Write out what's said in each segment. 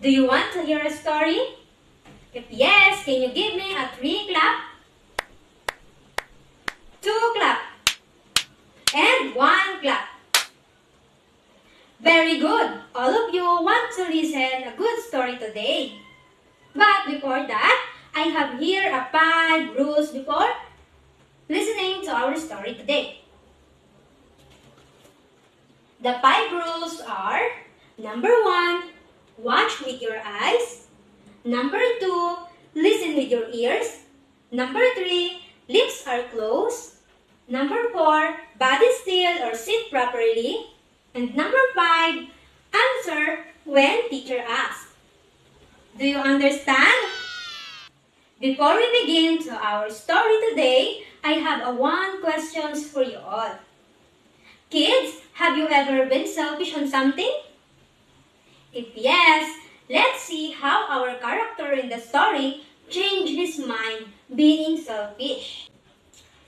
Do you want to hear a story? If yes, can you give me a 3 clap, 2 clap, and 1 clap? Very good! All of you want to listen a good story today. But before that, I have here a 5 rules before listening to our story today. The 5 rules are: number 1, watch with your eyes. Number 2, listen with your ears. Number 3, lips are closed. Number 4, body still or sit properly. And number 5, answer when teacher asks. Do you understand? Before we begin to our story today, I have one question for you all. Kids, have you ever been selfish on something? If yes, let's see how our character in the story changed his mind being selfish.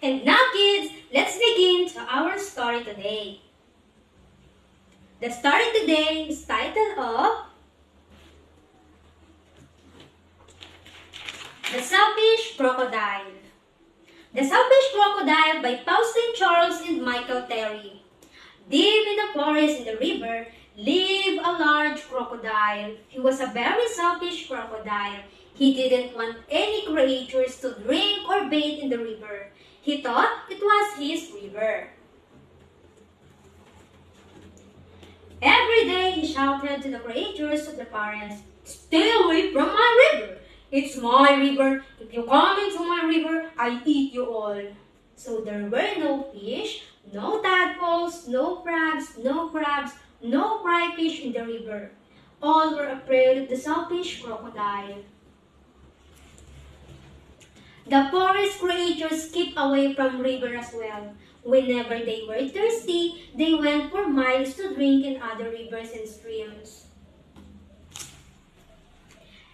And now kids, let's begin to our story today. The story today is titled of The Selfish Crocodile. The Selfish Crocodile by Faustin Charles and Michael Terry. Deep in the forest in the river lived a large crocodile. He was a very selfish crocodile. He didn't want any creatures to drink or bathe in the river. He thought it was his river. Every day he shouted to the creatures of the forest, "Stay away from my river! It's my river. If you come into my river, I eat you all." So there were no fish, no tadpoles, no frogs, no crabs, no crayfish in the river. All were afraid of the selfish crocodile. The forest creatures kept away from river as well. Whenever they were thirsty, they went for miles to drink in other rivers and streams.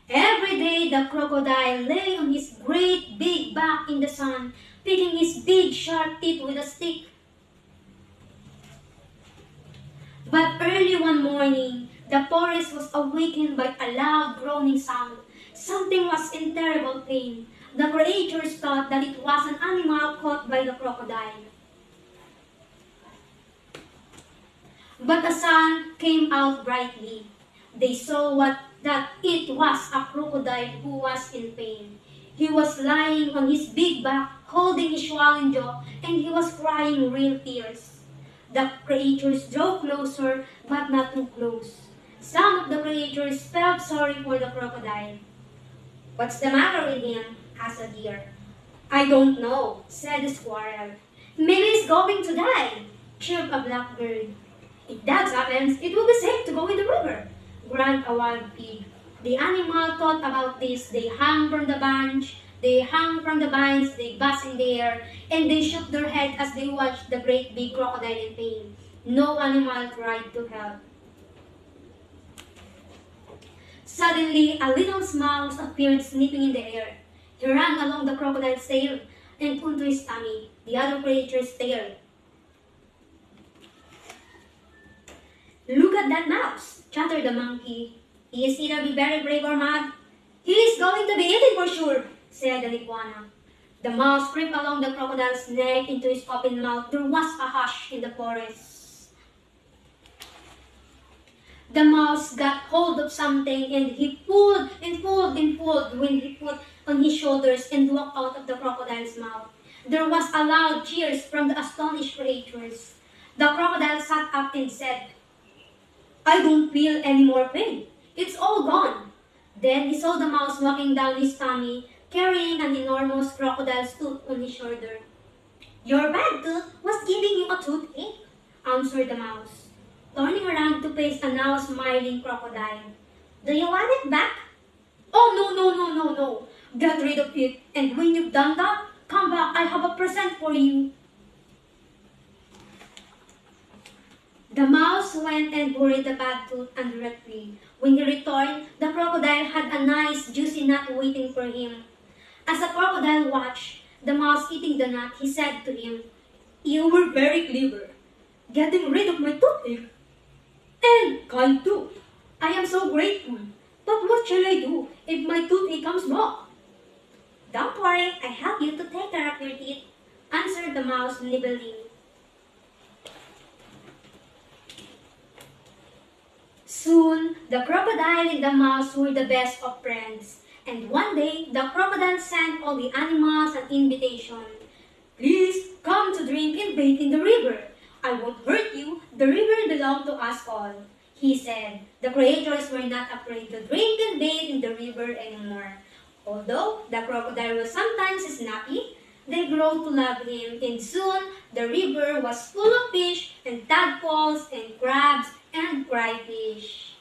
Every day, the crocodile lay on his great big back in the sun, picking his big sharp teeth with a stick. But early one morning, the forest was awakened by a loud groaning sound. Something was in terrible pain. The creatures thought that it was an animal caught by the crocodile. But the sun came out brightly. They saw that it was a crocodile who was in pain. He was lying on his big back, holding his swollen jaw, and he was crying real tears. The creatures drew closer, but not too close. Some of the creatures felt sorry for the crocodile. "What's the matter with him?" asked a deer. "I don't know," said the squirrel. "Maybe he's going to die," chirped a blackbird. "If that happens, it will be safe to go in the river," grunted a wild pig. The animal thought about this. They hung from the vines, they buzzed in the air, and they shook their heads as they watched the great big crocodile in pain. No animal tried to help. Suddenly, a little mouse appeared sniffing in the air. He ran along the crocodile's tail and onto his tummy. The other creatures stared. "Look at that mouse," chattered the monkey. "He is either very brave or mad." "He is going to be eaten for sure," said the iguana. The mouse crept along the crocodile's neck into his open mouth. There was a hush in the forest. The mouse got hold of something and he pulled and pulled and pulled when he put on his shoulders and walked out of the crocodile's mouth. There was a loud cheers from the astonished creatures. The crocodile sat up and said, "I don't feel any more pain. It's all gone." Then he saw the mouse walking down his tummy, carrying an enormous crocodile's tooth on his shoulder. "Your bad tooth was giving you a toothache," answered the mouse, turning around to face a now smiling crocodile. "Do you want it back?" "Oh, no. Get rid of it, and when you've done that, come back. I have a present for you." The mouse went and buried the bad tooth under a tree. When he returned, the crocodile had a nice juicy nut waiting for him. As the crocodile watched the mouse eating the nut, he said to him, "You were very clever, getting rid of my toothache. And kind too. I am so grateful. But what shall I do if my toothache comes back? Don't worry, I help you to take care of your teeth, answered the mouse nibbling. Soon, the crocodile and the mouse were the best of friends. And one day, the crocodile sent all the animals an invitation. Please come to drink and bathe in the river. I won't hurt you. The river belongs to us all. He said. The creators were not afraid to drink and bathe in the river anymore. Although the crocodile was sometimes snappy, they grew to love him, and soon the river was full of fish and tadpoles and crabs and crayfish.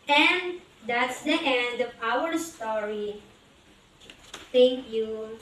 And that's the end of our story. Thank you.